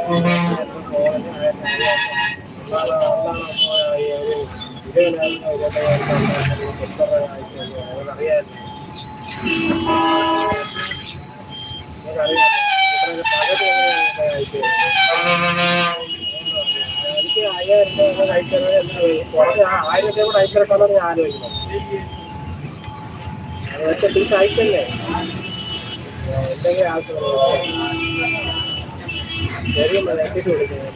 ചിലപ്പോൾ കോളേജ് ഇതേ നേരത്തെ ഇതൊക്കെ അറിയാമായിരുന്നു. എനിക്ക് 5000 രൂപ അയച്ചാൽ കുറച്ച് 1000 രൂപ കൂടെ അയച്ചെടുക്കാമെന്നാണ് ഞാൻ ആലോചിക്കുന്നത്. അതൊക്കെ തിരിച്ച് അയക്കല്ലേ, എന്തെങ്കിലും ആവശ്യം ശരി എത്തിച്ച് വിളിക്കുന്നത്.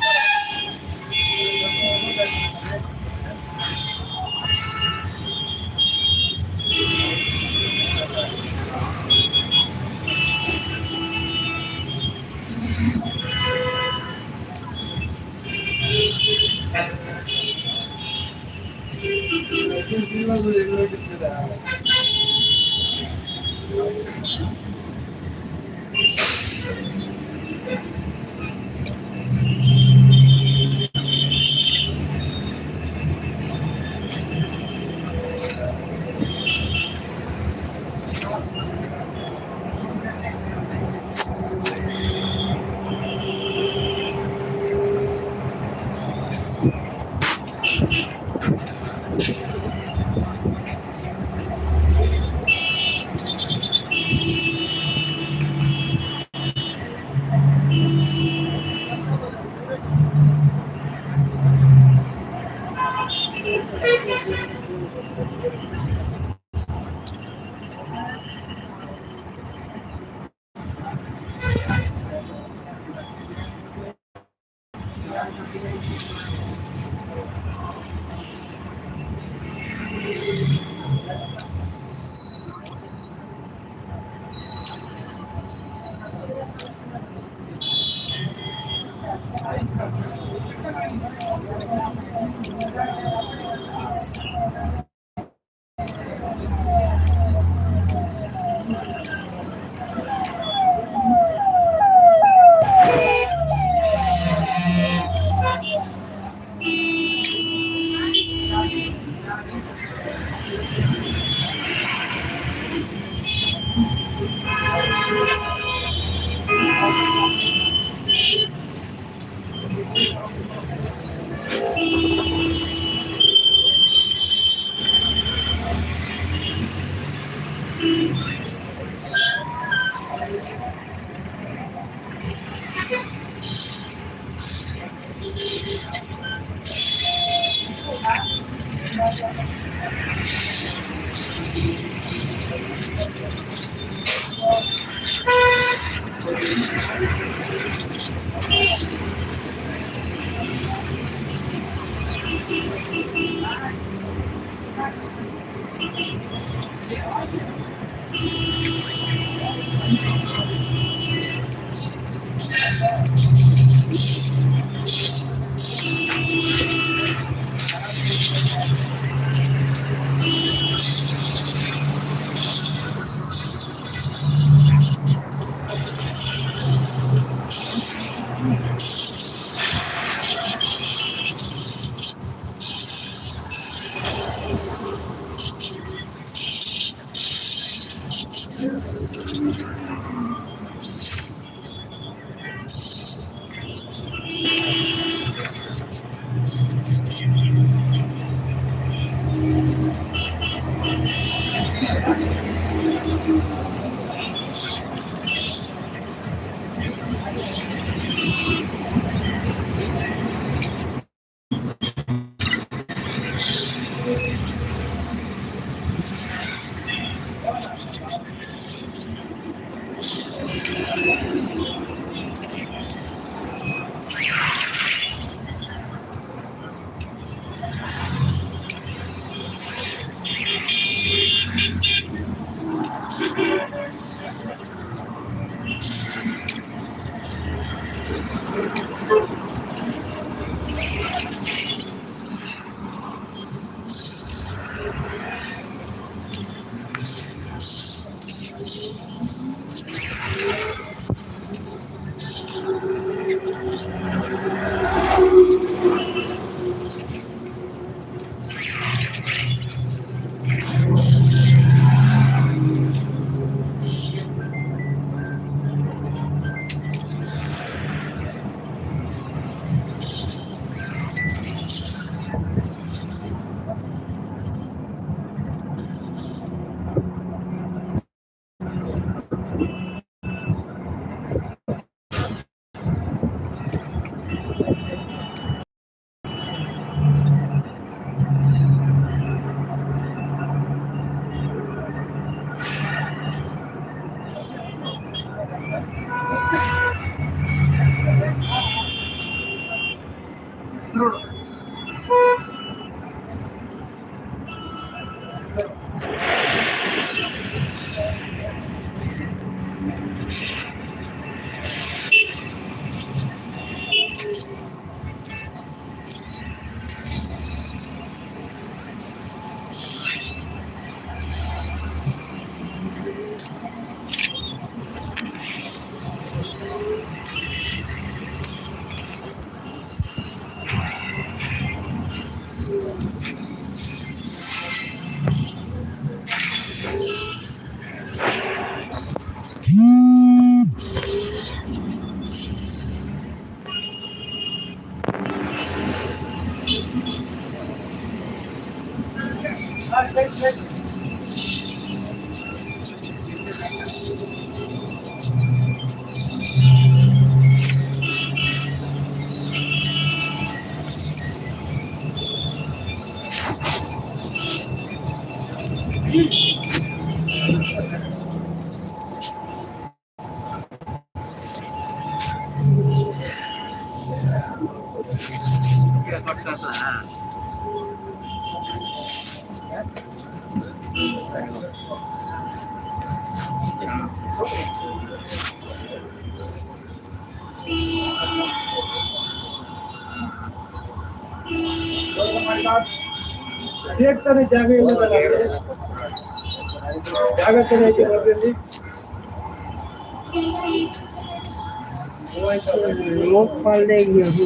देखताನೆ ಜಾಗ ಇಲ್ಲ ಜಾಗ ಚೆನ್ನಾಗಿ ಬರ್ರಿ लोग पाल देगी अभी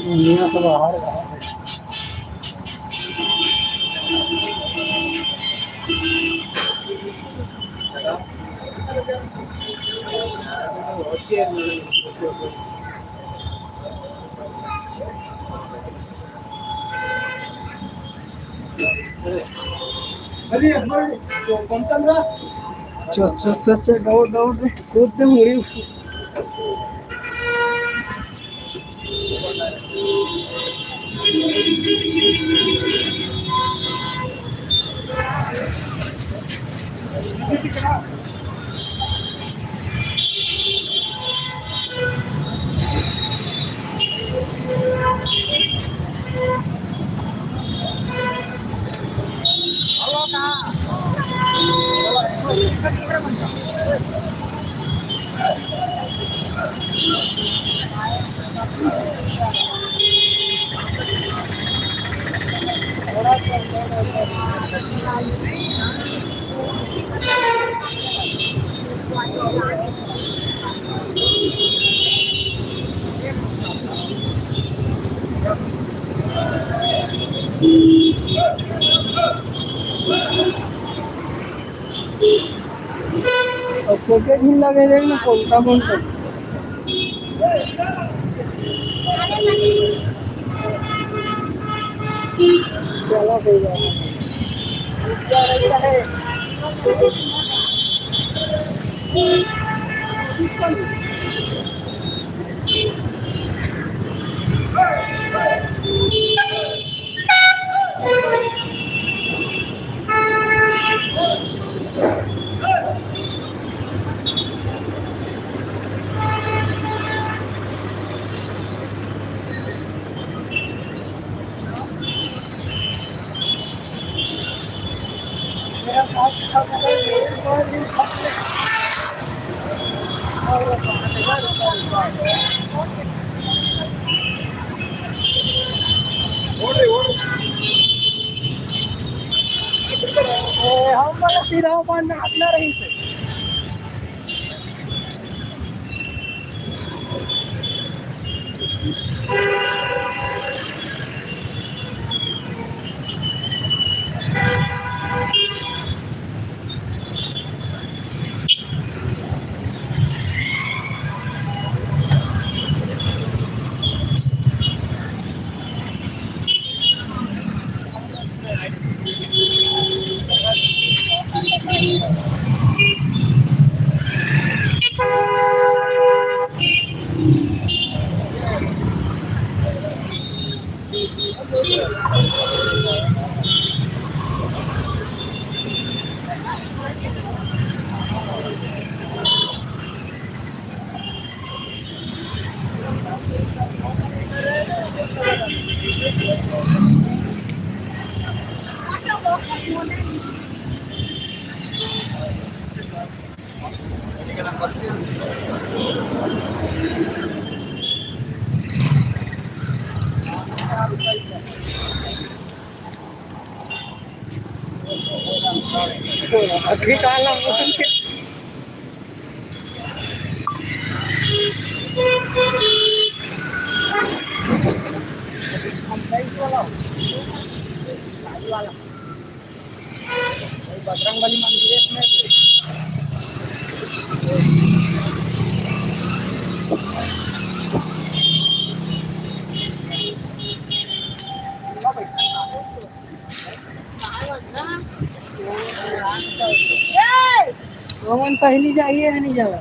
दुनिया से बाहर कौन सा ना चल डाउट कूद दे मुड़ी फोटो भी लगे देखना कोणता चला कोई हम वाला सीधा पान अपना रही से अभी काला बजरंग बली मंदिर में रोमन पहली जाइए नहीं जावा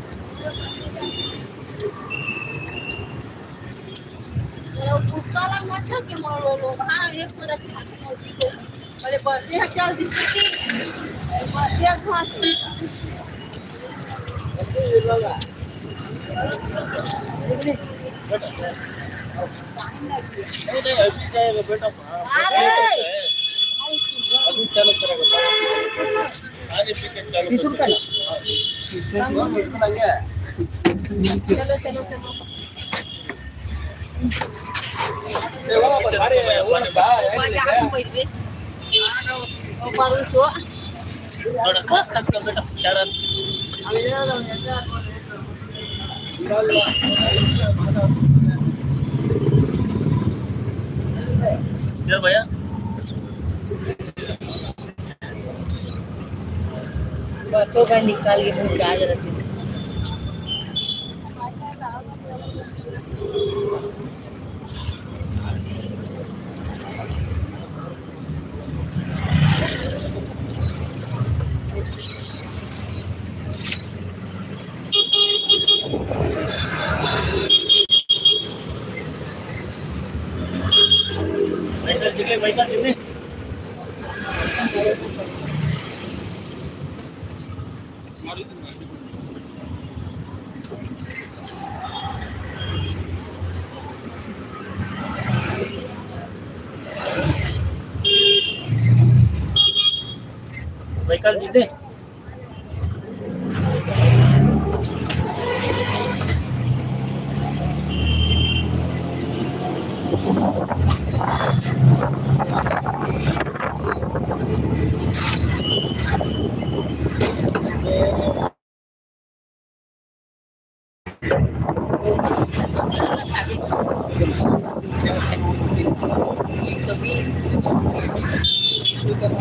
बीस रुपये चलो चलो चलो थोड़ा खस खस कर बेटा चारा इधर भैया बसों का निकाल के पहुंचा रहती है भाई जितने भाई कल जीते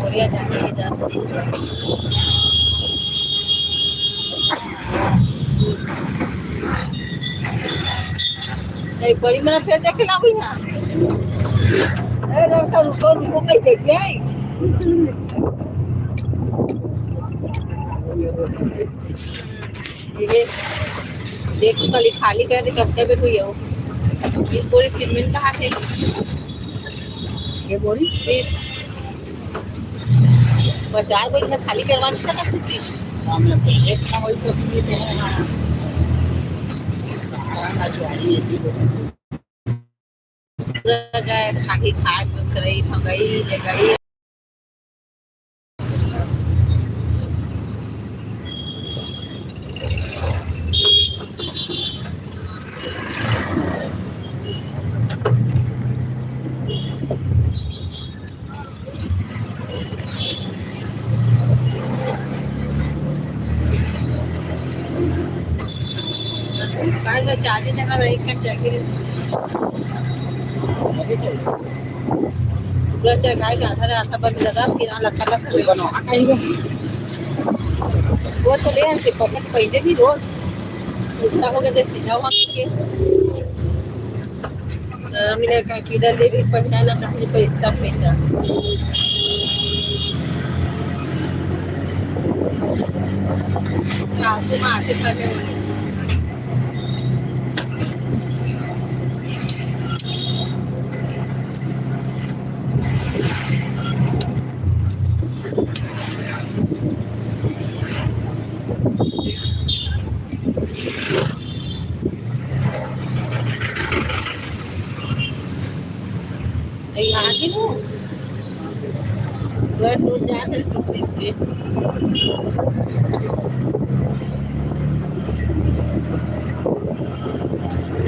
मोरिया जाने की 10-20 एक बड़ी मेरा फिर देखना हुई ना अरे सब रुको पे देख जाए ये देख कल खाली कर दे कब तक कोई हो इस पूरी सीमेंट कहाँ थे ये बोरी बाजार को खाली करवा था ना कुछ एक समय तो गए खाली खाद करई भगई ले गई चार्जिंग जगह एक घंटे गाय का आधा रास्ता बंद लगा फिर लगा वो तो ले आते पकड़ पहले भी रोज उल्टा हो गया सीधा हुआ के हमने कहा किधर ले भी पहचाना अपने पैसा पैसा तुम आते पहले आज नो दूर जाते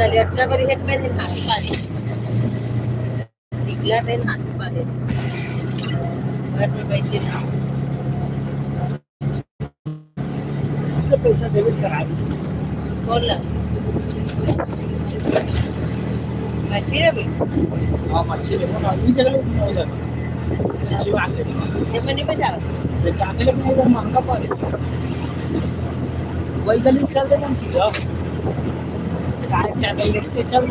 लटका बरी हेट में हाथी पाले निकला ट्रेन हाथी पाले बैठे पैसा डेबिट करा दी। बोल ना मछली है भी हाँ मच्छी देखो ना इस जगह लेकिन हो जाएगा अच्छी बात है ये मैंने बजाओ बेचाते लेकिन इधर महंगा पड़े वही गली चलते हम सीधा डायरेक्ट क्या गली लेते चल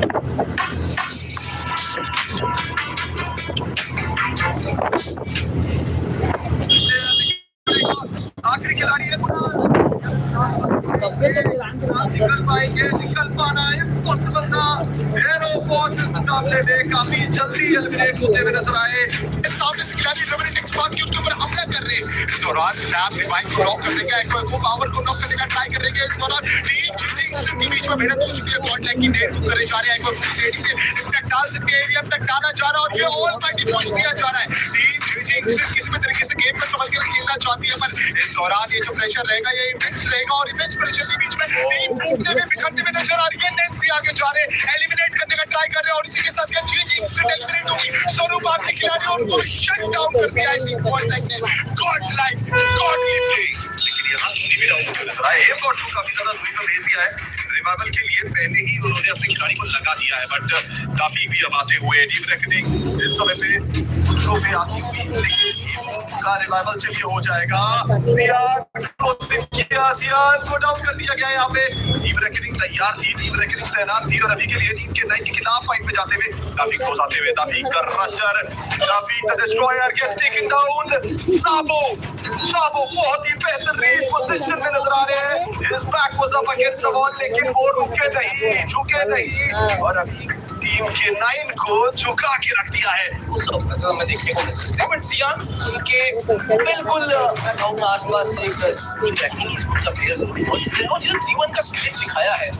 आखिरी खिलाड़ी है सबके सब निकल पाएंगे, निकल पाना इम्पॉसिबल था। एरो फोर्सेस मुकाबले में काफी जल्दी एलिमिनेट होते हुए नजर आए। इस सामने से खिलाड़ी रेमिनेट एक्सपर्ट के ऊपर हमला कर रहे हैं। इस दौरान सैम डिवाइन को नॉक कर देगा, एको पावर को नॉक करने का ट्राई करेंगे। इस दौरान टीम किंगस्टन के बीच में भिड़ंत हो चुकी है। बॉट लाइन की नेट को करे जा रहे हैं, एको लेडी से इम्पैक्ट डाल सकते हैं, एरिया इम्पैक्ट डाला जा रहा है और ये ऑलमाइटी पुश दिया जा रहा है। टीम किंगस्टन किसी भी तरीके से गेम में संभल कर खेलना चाहती है, पर इस दौरान ये जो प्रेशर रहेगा ये इमेंस रहेगा और इमेंस प्रेशर के बीच में टीम टूटते हुए बिखरते हुए नजर आ रही है। नैन्सी आगे जा रहे हैं, एलिमिनेट करने का ट्राई कर रहे हैं और इसी के साथ ये किंगस्टन एलिमिनेट होगी। स्वरूप आपके खिलाड़ी और उनको शट डाउन कर दिया है पॉइंट लाइन ने। गॉड लाइक गॉडली प्ले, लेकिन यहां भी डाउन नजर आए। एम गॉड को काफी ज्यादा दूरी पर भेज दिया है। रिवाइवल के लिए पहले ही उन्होंने अपने खिलाड़ी को लगा दिया है, बट काफी भी अब आते हुए डीप रेकनिंग इस समय पे घुटनों पे आती हुई, लेकिन का रिवाइवल चलिए हो जाएगा। सियान को डाउन कर दिया गया यहाँ पे। डीप रेकनिंग तैयार थी, डीप रेकनिंग तैनात थी और अभी के लिए टीम के 9 के खिलाफ फाइट में जाते हुए काफी क्लोज आते हुए Taufiq the rusher, Taufiq the destroyer gets taken down. साबो बहुत ही बेहतरीन पोजीशन में नजर आ रहे हैं। His back was up against the wall, लेकिन वो रुके नहीं, झुके नहीं और अभी टीम के 9 को झुका के रख दिया है। उस अवसर में देखने को मिल सकता है, बट सियान उनके बिल्कुल मैं कहूँगा आसपास एक ट्रैकिंग स्कूल का प्लेयर और जो जीवन का स्पिरिट दिखाया है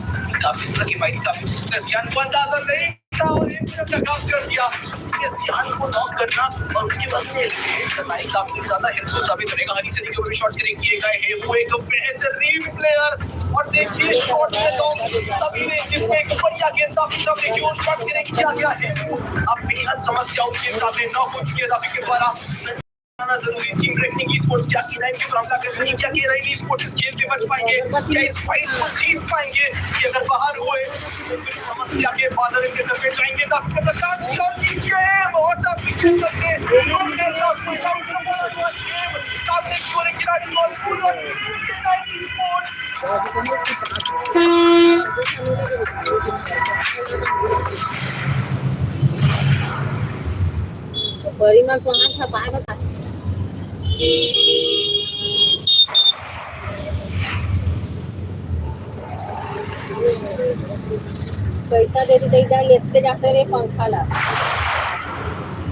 काफी इस तरह की फाइट काफी मुश्किल है। सियान को अंदाजा नहीं था और एक मिनट का काम कर दिया। ये सियान को नॉक करना और उसके बाद में करना काफी ज्यादा हेल्पफुल साबित होगा। हनी सनी के ऊपर शॉट्स करेक्ट किए गए हैं, वो एक बेहतरीन प्लेयर और देखिए शॉट में तो सभी ने जिसमें एक बढ़िया गेंद था सबने की ओर शॉट करेक्ट किया गया है। अब बेहद समस्या उनके सामने न हो चुकी है ताकि के द्वारा जरूरी टीम रेकनिंग स्पोर्ट्स क्या की लाइन के ऊपर हमला करेंगे, क्या की लाइन स्पोर्ट्स इस खेल से बच पाएंगे, क्या इस फाइट को जीत पाएंगे। कि अगर बाहर हुए तो फिर समस्या के बादल इनके सर पे जाएंगे ताकि बताओ नीचे बहुत पीछे करके सामने की ओर खिलाड़ी और पूरा टीम के लाइन स्पोर्ट्स परिमाण को हाथ था बाहर का पैसा दे दी तो इधर लेते जाते रहे पंखा ला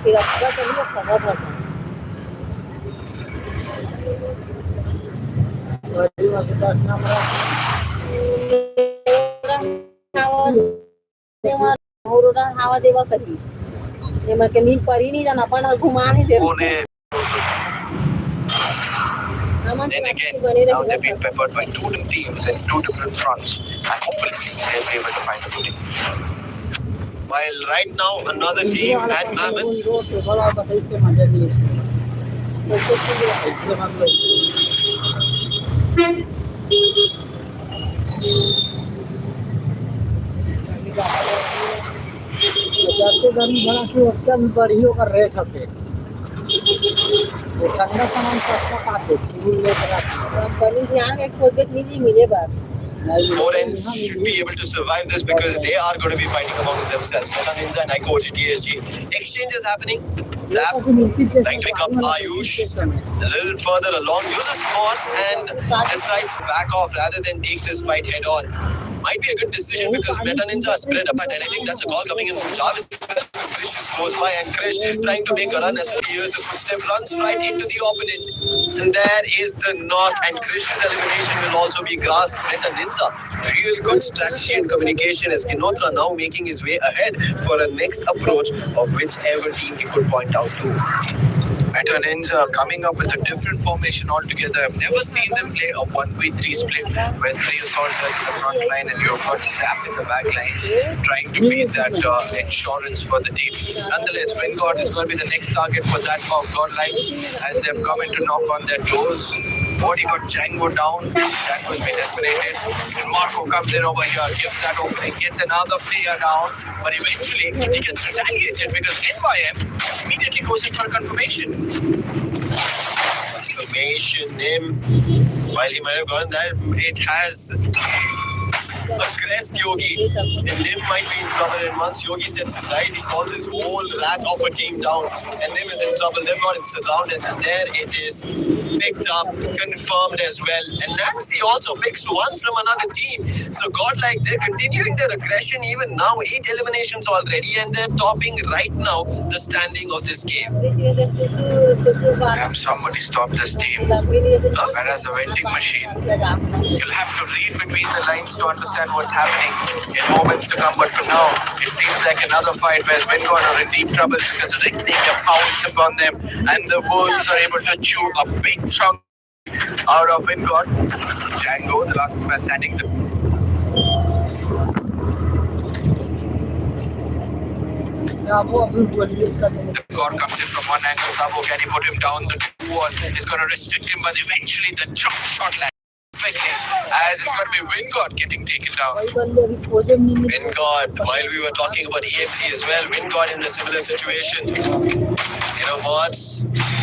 फिर अपना चलिए खबर भरना हवा देवा कहीं ये मैं के नींद पड़ी नहीं जाना अपन और घुमा नहीं दे Then again, now they're being peppered by 2 different teams in 2 different fronts, and hopefully they'll be able to find a footing. While right now another team at Mammoth बड़ा की उसका भी बढ़ियों का रेट है ठंडा सामान सस्ता पाते कंपनी ध्यान एक खोज नहीं मिलेगा Four ends should be able to survive this because they are going to be fighting amongst themselves. Meta Ninja and Ico TSG. Exchange is happening. Zap trying to pick up Ayush a little further along, uses force and decides to back off rather than take this fight head on. Might be a good decision because Meta Ninja is split apart and I think that's a call coming in from Jarvis. Krish is close by and Krish trying to make a run as he hears the footstep, runs right into the opponent. And there is the knock and Krish's elimination will also be grasped. Meta Ninja, real good strategy and communication as Kinotra now making his way ahead for a next approach of whichever team he could point out to. Meta Ninja coming up with a different formation altogether. I've never seen them play a 1v3 split where 3 assaulters in the front line and you've got Zap in the back lines trying to be that insurance for the team. Nonetheless, Wingod is going to be the next target for that of Godlike as they've come in to knock on their doors. Body got Django down. Django's been eliminated. And Marco comes in over here, gives that opening, gets another player down, but eventually he gets retaliated because NYM immediately goes in for a confirmation. While he might have gotten that, it has aggressed Yogi. And Nim might be in trouble, and once Yogi sets his eyes, he calls his whole wrath of a team down, and Nim is in trouble. They've got it surrounded, and there it is, picked up, confirmed as well. And Nancy also picks one from another team. So Godlike, they're continuing their aggression even now. 8 eliminations already, and they're topping right now the standing of this game. Have somebody stop this team. Whereas the vending machine, you'll have to read between the lines to understand what's happening in moments to come. But for now, it seems like another fight where Vingod are in deep trouble because Rickning have pounced upon them, and the Wolves are able to chew a big chunk out of Vingod. Django, the last man standing. The God comes in from one angle. Sabo, can he put him down? The wall is going to restrict him, but eventually the jump shot lands perfectly, as it's going to be Vingod getting taken down. Vingod, while we were talking about EMC as well, Vingod in a similar situation. You know what?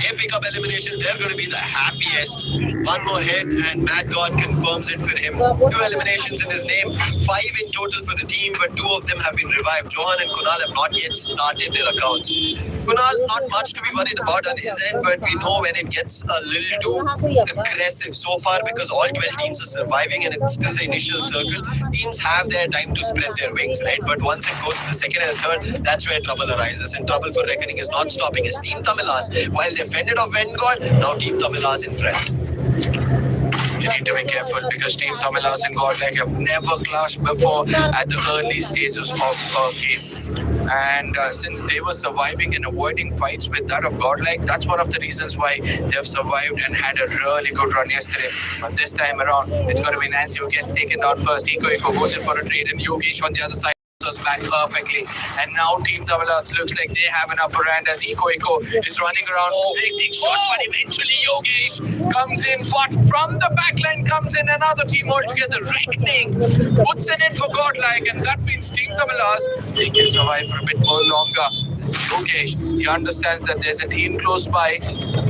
They pick up eliminations, they're going to be the happiest. One more hit, and Mad God confirms it for him. 2 eliminations in his name, 5 in total for the team, but 2 of them have been revived. Johan and Kunal have not yet started their accounts. Kunal, not much to be worried about on his end, but we know when it gets a little too aggressive so far, because all 12 teams are surviving and it's still the initial circle. Teams have their time to spread their wings, right? But once it goes to the second and the third, that's where trouble arises. And trouble for Reckoning is not stopping. As Team Tamilas, while they fended off Vengod, now Team Tamilas in front. You need to be careful because Team Tamilas and Godlike have never clashed before at the early stages of the game. And since they were surviving and avoiding fights with that of Godlike, that's one of the reasons why they've survived and had a really good run yesterday. But this time around, it's going to be Nancy who gets taken down first. Iko goes in for a trade, and Yogesh on the other side was back perfectly. And now Team Tamilas looks like they have an upper hand as Iko is running around, taking shots, but eventually Yogesh comes in, but from the backline comes in another team altogether. Reckoning puts it in for Godlike, and that means Team Tamilas, they can survive for a bit more longer. Yogesh, he understands that there's a team close by.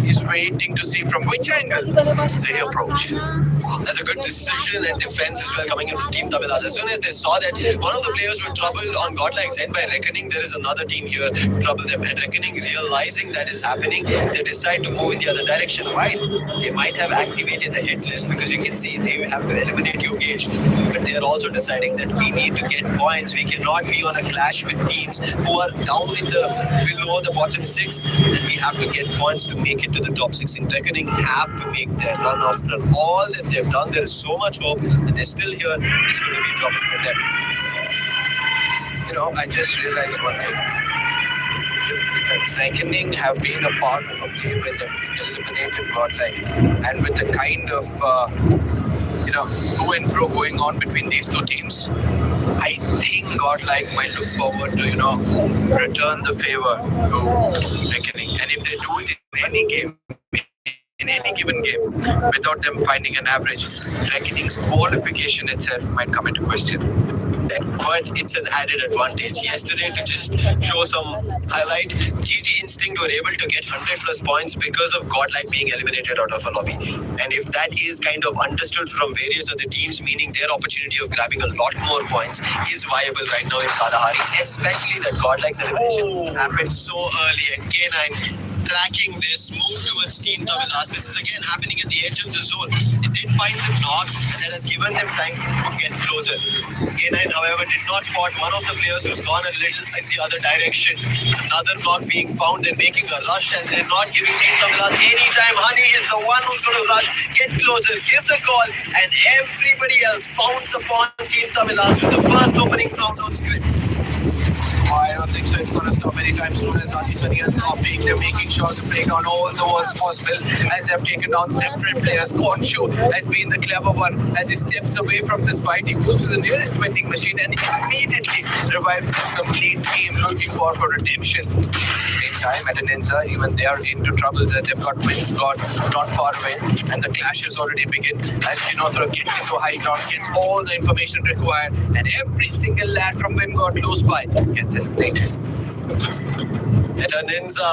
He's waiting to see from which angle they approach. That's a good decision and defense as well coming in from Team Tamilas. As soon as they saw that one of the players were troubled on Godlike's end by Reckoning, there is another team here to trouble them. And Reckoning, realizing that is happening, they decide to move in the other direction. While they might have activated the hit list, because you can see they have to eliminate Yogesh, but they are also deciding that we need to get points. We cannot be on a clash with teams who are down in the below the bottom 6, and we have to get points to make it to the top 6. In Reckoning have to make their run after all that they've done. There is so much hope, and they're still here. It's going to be trouble for them. You know, I just realized one thing. If Reckoning have been a part of a play where they've eliminated Godlike, and with the kind of to and fro going on between these two teams, I think Godlike might look forward to return the favor to Reckoning. And if they do it in any game, in any given game, without them finding an average, Reckoning's qualification itself might come into question. But it's an added advantage. Yesterday, to just show some highlight, GG Instinct were able to get 100 plus points because of Godlike being eliminated out of a lobby. And if that is kind of understood from various other teams, meaning their opportunity of grabbing a lot more points is viable right now in Kalahari, especially that Godlike's elimination happened so early, and K9 tracking this move towards Team Tamilas. This is again happening at the edge of the zone. They did find the knock, and that has given them time to get closer. K9, however, did not spot one of the players who's gone a little in the other direction. Another knock being found. They're making a rush, and they're not giving Team Tamilas any time. Honey is the one who's going to rush, get closer, give the call, and everybody else pounce upon Team Tamilas with the first opening round on script. I don't think so. It's going to stop anytime soon. As Adi Sani is topping, they're making sure to break down all the walls possible as they've taken down separate players. Konshu has been the clever one as he steps away from this fight. He goes to the nearest vending machine and immediately revives this complete team looking for redemption. At the same time, Metaninja, even they are into trouble that they've got Wingod not far away, and the clash has already begun as Kinotra gets into high ground, gets all the information required, and every single lad from Wingod close by gets eliminated. Metaninja,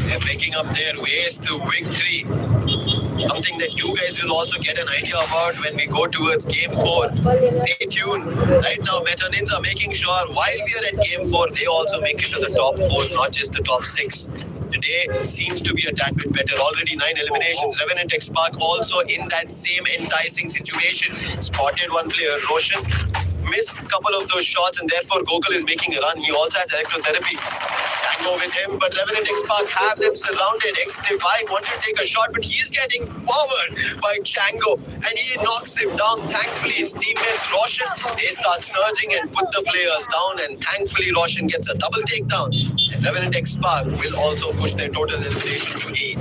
they're picking up their ways to victory. Something that you guys will also get an idea about when we go towards Game 4. Stay tuned. Right now, Metaninja making sure while we are at Game 4, they also make it to the top 4, not just the top 6. Today seems to be a tad bit better. Already 9 eliminations. Revenant X-Park also in that same enticing situation. Spotted one player, Roshan. Missed a couple of those shots, and therefore Gokul is making a run. He also has electrotherapy. Tango with him, but Revenant X-Park have them surrounded. X-Divine wanted to take a shot, but he's getting powered by Chango, and he knocks him down. Thankfully, his teammates, Roshan, they start surging and put the players down, and thankfully Roshan gets a double takedown. And Revenant X-Park will also push their total elimination to 8.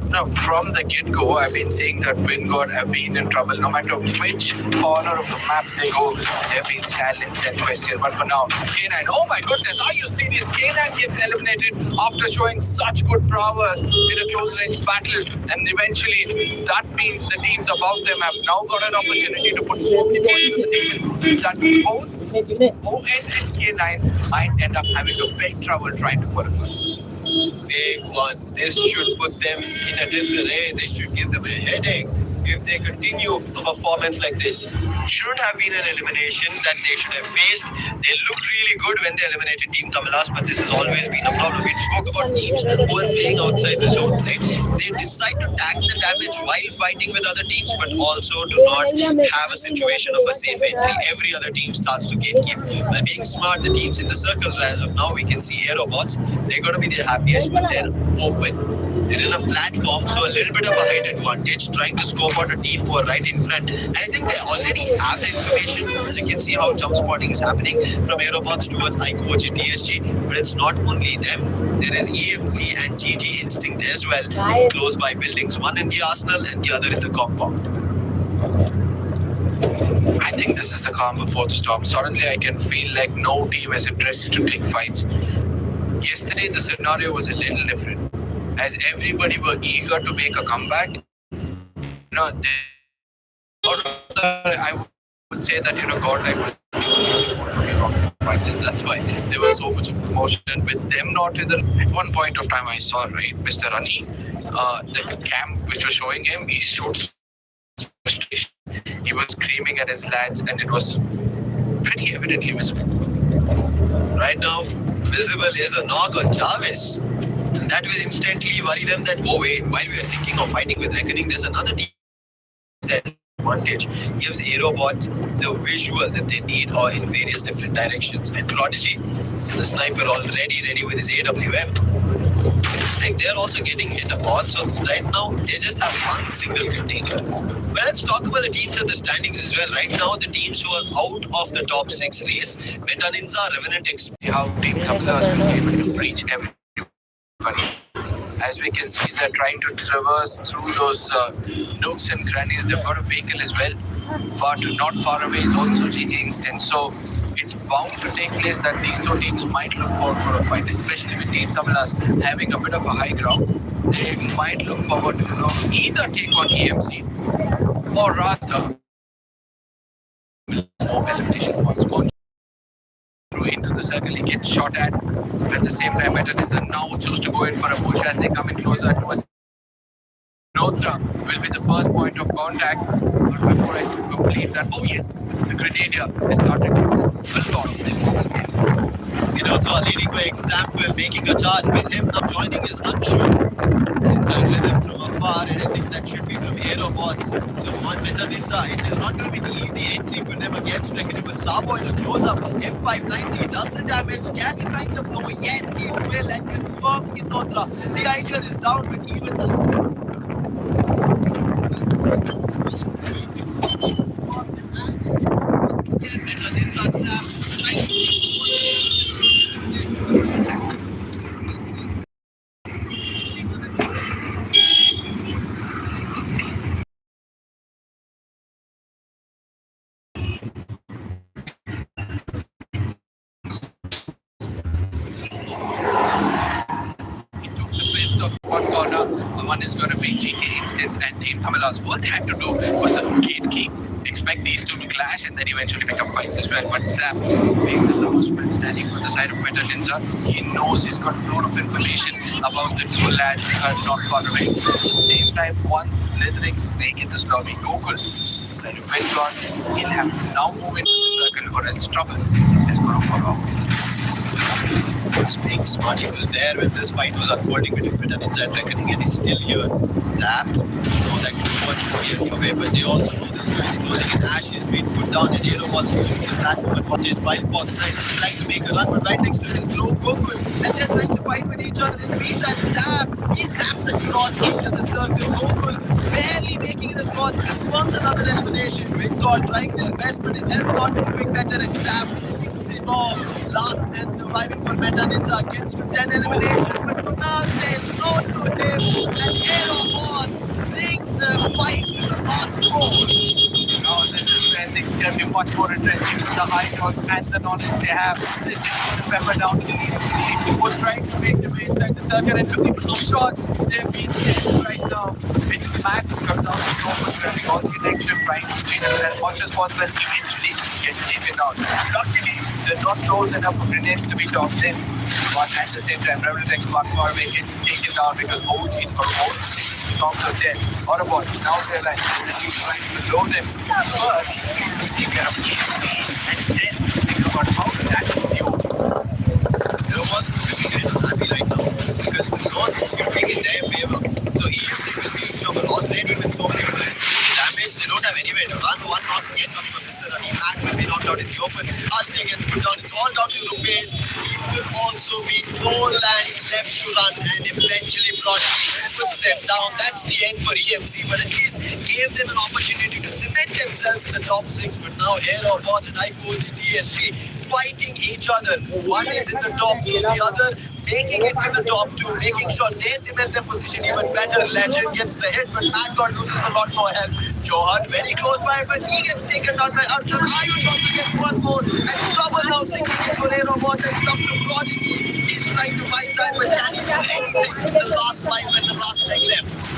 Now, from the get-go, I've been saying that Wingod have been in trouble. No matter which corner of the map they go, they've been challenged and questioned. But for now, K9, oh my goodness, are you serious? K9 gets eliminated after showing such good prowess in a close-range battle. And eventually, that means the teams above them have now got an opportunity to put so many points on the table that both ON and K9 might end up having a big trouble trying to qualify. Big one. This should put them in a disarray. This should give them a headache if they continue a performance like this. Shouldn't have been an elimination that they should have faced. They looked really good when they eliminated Team Tamilas, but this has always been a problem. We spoke about teams who are playing outside the zone, right? They decide to tag the damage while fighting with other teams, but also do not have a situation of a safe entry. Every other team starts to gatekeep. By being smart, the teams in the circle, as of now, we can see Aerobots, they're going to be their happiest when they're open. They're in a platform, so a little bit of a height advantage, trying to scope out a team who are right in front. And I think they already have the information, as you can see how jump spotting is happening from Aerobots towards iQoach TSG. But it's not only them. There is EMC and GG Instinct as well, close by buildings, one in the arsenal and the other in the compound. I think this is the calm before the storm. Suddenly, I can feel like no team is interested to take fights. Yesterday, the scenario was a little different, as everybody were eager to make a comeback. I would say that, Godlike was fights, and that's why there was so much of emotion with them not in the. At one point of time, I saw, right, Mr. Rani, the cam which was showing him, he showed frustration. He was screaming at his lads, and it was pretty evidently visible. Right now, visible is a knock on Jarvis. And that will instantly worry them that, oh wait, while we are thinking of fighting with Reckoning, there's another team set advantage. Gives Aerobot the visual that they need or in various different directions. And Prodigy is the sniper already ready with his AWM. It's like they're also getting hit upon. So right now, they just have one single container. But let's talk about the teams and the standings as well. Right now, the teams who are out of the top 6 race, Metaninja, Revenant X. How Team Tamilas will be able to breach everybody. As we can see, they're trying to traverse through those nooks and crannies. They've got a vehicle as well, but not far away is also GG Instant. So it's bound to take place that these two teams might look forward for a fight, especially with Team Tamilas having a bit of a high ground. They might look forward to either take on EMC or rather more elimination points. Into the circle, he gets shot at. At the same time, Metaninja now choose to go in for a push as they come in closer towards Notra will be the first point of contact. But before I complete that, oh yes, the Grenadier is starting to do a lot of things in this game. Notra leading by example, making a charge with him now joining is unsure. Entering rhythm from afar, and I think that should be from Aerobots. So on Metaninja, it is not going to be an easy entry for them against Reckoning with Sabo in a close-up. M590 does the damage. Can he find the blow? Yes, he will, and confirms Kinotra. The Ideal is down, but even one is going to be GT Instance and Team Tamilas. What they had to do was a gatekeep. Expect these two to clash and then eventually pick up fights as well. But Zap, being the last man standing on the side of Meta Ninja, he knows he's got a lot of information about the two lads not far away. At the same time, one slithering snake in this lobby, Gokul, the side of Ventlon, he'll have to now move into the circle or else trouble. He's just going to follow. Was being smart. He was there when this fight was unfolding between Meta Ninja and Reckoning, and he's still here. Zap know that one should be away, but they also know this fight is closing in ashes. Being put down, and Hero wants to use the platform advantage while Fox 9 trying to make a run, but right next to his Glow Gokul, and they're trying to fight with each other. In the meantime, Zap, he zaps across into the circle. Gokul barely making it across, confirms another elimination. Windgod trying their best, but his health not moving better, and Zap hits him off. Last man surviving for Meta Ninja gets to 10 elimination, but Kunal says no to him, and Aerobot bring the fight to the last four. Now this is where things can be much more interesting with the high notes and the knowledge they have. They just put a pepper down to the lead. Was trying to make the way inside the circle and took two shots. They've been dead right now. It's Mac who comes out of the door, grabbing all connection, trying to clean it as much as possible, and eventually gets taken out. Luckily, they're not close enough for grenades to be tossed in. But at the same time, Reveltex Mark Farway gets taken down because OGs are all songs of death. Autobots now realize that he's trying to load him. But he get a PhD and then think about how to tackle the OGs. Aerobot's looking kind of happy right now because the zone is shifting in their favor. So EMC will be in trouble already with so many bullets. Damage, they don't have anywhere to run. One knock again coming from Mr. Rani. Mac will be knocked out in the open. Ulti gets put down. It's all down to Rupesh. He will also be 4 lands left to run, and eventually Prodigy puts them down. That's the end for EMC, but at least gave them an opportunity to cement themselves in the top 6. But now Aerobot and iCoach TSG fighting each other. One is in the top 2, the other making it to the top 2, making sure they cement their position even better. Legend gets the hit, but Maggot loses a lot more health. Johan very close by, but he gets taken down by Arjun. Ayush also gets one more, and trouble now sinking in for Aerobot and some to Prodigy. He's trying to find time, but can he do anything? The last life and the last leg left.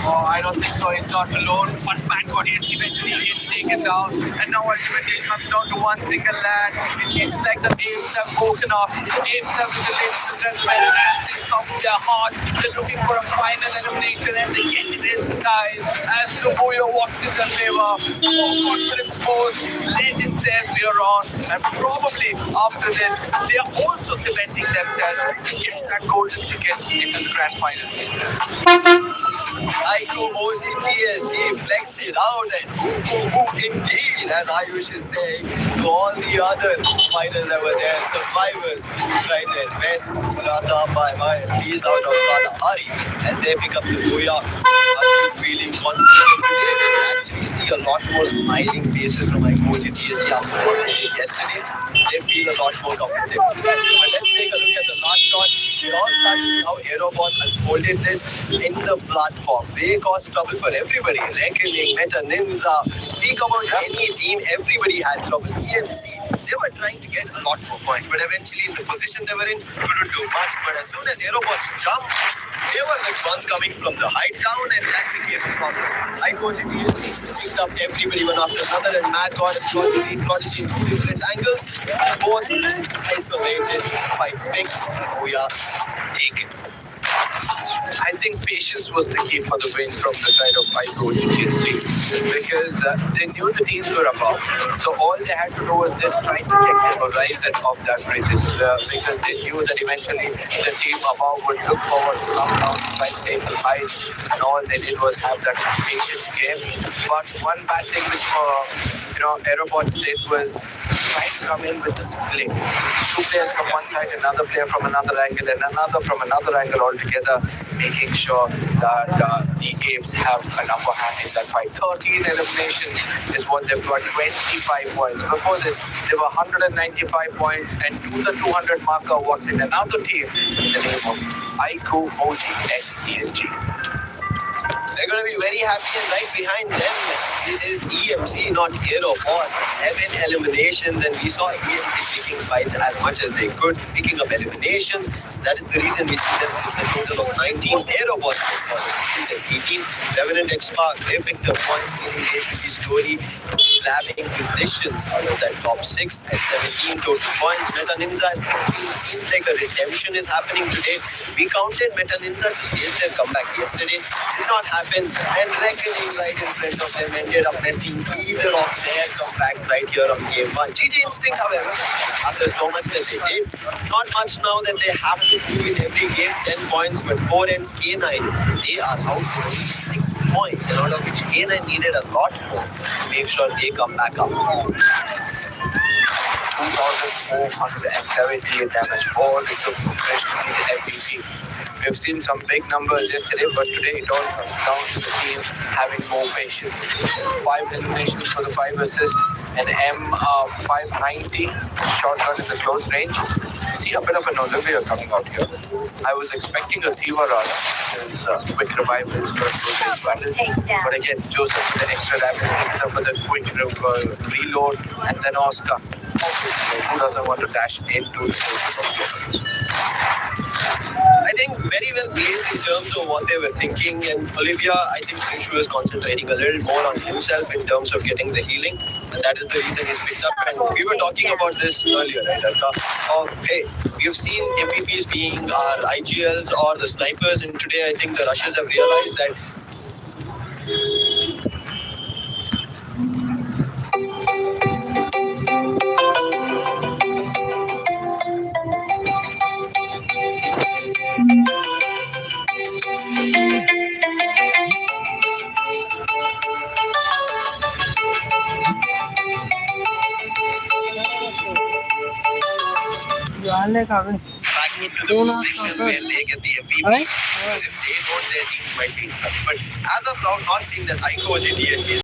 Oh, I don't think so. He's not alone. But Maggot is eventually gets taken down. And now ultimately it comes down to one single lad. It seems like the aims have broken off. The aims have been the gentlemen and they come to their heart. They're looking for a final elimination and they get it in style. As Lubuyo walks in their favor. More confidence boost. Legends everywhere on. And probably after this, they are also cementing themselves to get that golden ticket into the grand finals. Aiko, OG, TSG, flex it out, and who indeed, as Ayush is saying, to all the other fighters that were there, survivors, tried their best. Rata by pleased out of Kalahari as they pick up the booyah. Feeling confident. Actually see a lot more smiling faces from Aiko and TSG after what they did yesterday. They feel a lot more confident. But let's take a look at the last shot. It all started how Aerobots unfolded this in the platform. They caused trouble for everybody. Reckoning, Meta, Ninja. Speak about any team, everybody had trouble. EMC, they were trying to get a lot more points, but eventually in the position they were in, couldn't do much. But as soon as Aerobots jumped, they were the ones coming from the height down, and that became a problem. iCoach and TSG picked up everybody one after another, and Mad God and Prodigy in 2 different angles. Both isolated, fights big. We are taken. I think patience was the key for the win from the side of iCoach and TSG because they knew the teams were above. So all they had to do was just try to get their horizon of that bridges because they knew that eventually the team above would look forward to come down to try to take the height, and all they did was have that patience game. But one bad thing which Aerobots did was try to come in with a split. 2 players from one side, another player from another angle, and another from another angle altogether, making sure that the Apes have an upper hand in that fight. 13 eliminations is what they've got, 25 points. Before this, they were 195 points, and to the 200 marker walks in another team in the name of iCoach OG X TSG. They're going to be very happy, and right behind them it is EMC, not Aeropods. 11 eliminations, and we saw EMC picking fights as much as they could, picking up eliminations. That is the reason we see them with a total of 19 Aeropods for the 18. Revenant X Spark, they picked up points, meaning they should be slowly grabbing positions out of that top 6 at 17 total points. Meta Ninja at 16 seems like a redemption is happening today. We counted Meta Ninja to stage their comeback yesterday. Did not happen, and Reckoning right in front of them ended up messing either of their comebacks right here on game 1. GG Instinct, however, after so much that they did, not much now that they have to do in every game. 10 points, but 4N's K9, they are out for only 6 points, and out of which K9 needed a lot more to make sure they come back up. 2,478 damage, all it took for Fresh to be the MVP. We've seen some big numbers yesterday, but today it all comes down to the team having more patience. 5 eliminations for the 5 assists, an M590 shotgun in the close range. You see a bit of an Olivia coming out here. I was expecting a Thiva Rana, his quick revival is going to his battle. But again, Joseph, the extra damage takes up with a quick reload, and then Oscar. Obviously, who doesn't want to dash into the Joseph of Global? I think very well placed in terms of what they were thinking, and Olivia, I think Trishu is concentrating a little more on himself in terms of getting the healing, and that is the reason he's picked up. And we were talking about this earlier, right, Arka? Hey, we've seen MVPs being our IGLs or the snipers, and today I think the Russians have realized that backward to the position where they get the MVP. Because if they don't, their teams might be in touch. But as of now, not seeing that Ico GTSG